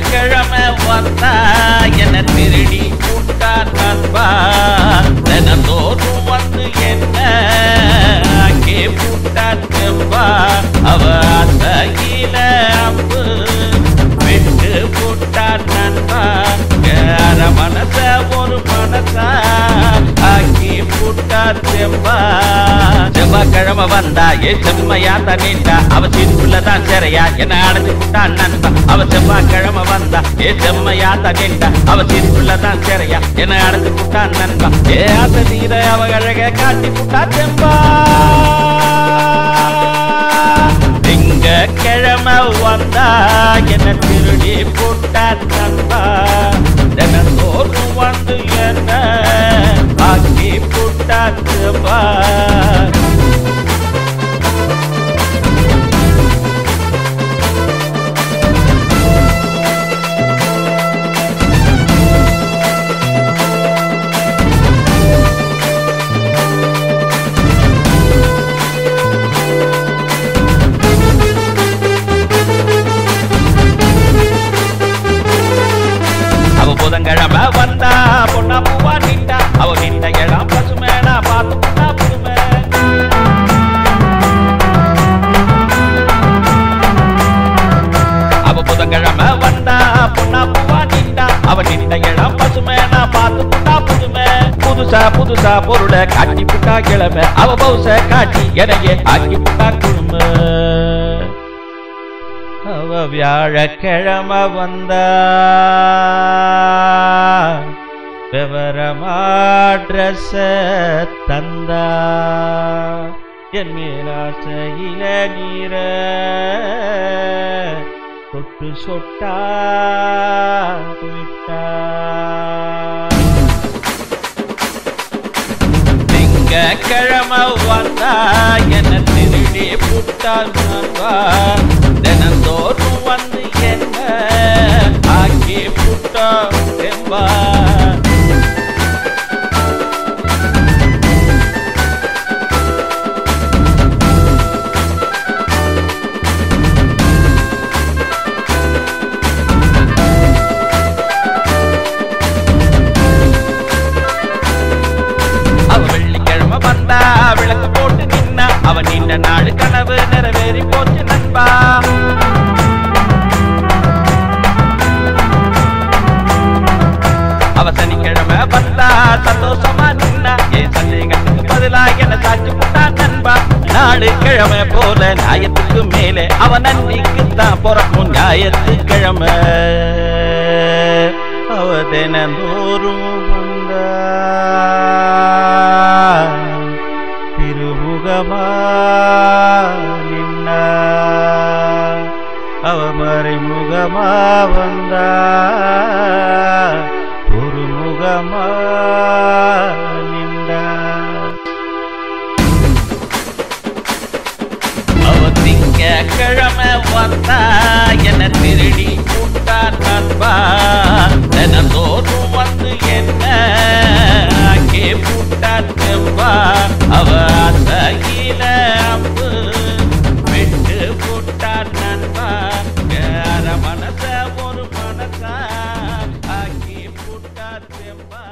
கிழமை வந்தா என திருடி கூட்டான் நண்பா தினந்தோறும் வந்து என்ன அங்கே கூட்டான் நண்பா அவ அசகில அம்பு விட்டு கூட்டான் நண்பா யார மனச ஒரு மனசா ஆக்கி கூட்டான் செம்பா செவ்வாய்க்கிழமை வந்தா செம்மையா தண்ணிட்டா அவ சீட்டுக்குள்ளதான் சிறையா என்ன அடைஞ்சு கூட்டான் நண்பா அவ செவ்வாய்க்கிழமை வந்தா செம்மையா தண்ணிட்டா அவ சீட்டுக்குள்ளதான் சிறையா என்ன அடைஞ்சு கூட்டான் நண்பா ஆசை தீர அவ அழக காட்டி கூட்டான் செம்பா திங்கட்கிழமை வந்தா என்ன திருடி கூட்டான் நண்பா தினந்தோறும் வந்து என்ன ஆக்கி கூட்டான் செம்பா புதன்கிழமை வந்தா பொண்ணா பூவா நின்றா அவ நின்ற இடம் பசுமேனா பார்த்து பொண்ணா புதுமை அவ புதன்கிழமை வந்தா பொண்ணா பூவா நின்றா அவ நின்ற இடம் பசுமேனா பார்த்து பொண்ணா புதுமை புதுசா புதுசா பொருளை காட்டி புட்டா கிழமை அவ பௌச காட்டி எனையே ஆக்கி புட்டா குழுமை அவ வியாழக்கிழமை வந்தா விவரமா ட்ரெஸ் தந்தா என் மேலாசையில நீர தொட்டு சொட்டா விட்டா திங்கட்கிழமை வந்தா என்ன திருடி புட்டான் நண்பா தினந்தோறும் வந்து என்ன ஆக்கி புட்டா செம்பா அவ வெள்ளிக்கிழமை வந்தா விளக்கு போட்டு நின்னா அவ நீண்ட நாடு கனவு நிறைவேறி போச்சு நண்பா அவ சனிக்கிழமை வந்தா சந்தோஷமா நின்னா என் சந்தேகத்துக்கு பதிலா என்ன சாட்சி போட்டா நண்பா நாடு கிழமை போல நியாயத்துக்கு மேலே அவ நன்றிக்குத்தான் பிறக்கும் ஞாயிற்றுக்கிழமை அவ தினந்தோறும் வந்தா திருமுகமா நின்னா அவ மறைமுகமா வந்தா ஒரு முகமா நின்றா அவ திங்கட்கிழமை வந்தா என்ன திருடி கூட்டான் நண்பா தினந்தோறும் வந்து என்ன அங்கே கூட்டான் செம்பா அவ அசகில அம்பு விட்டு கூட்டான் நண்பா யார மனச ஒரு மனசா ஆக்கி கூட்டான் செம்பா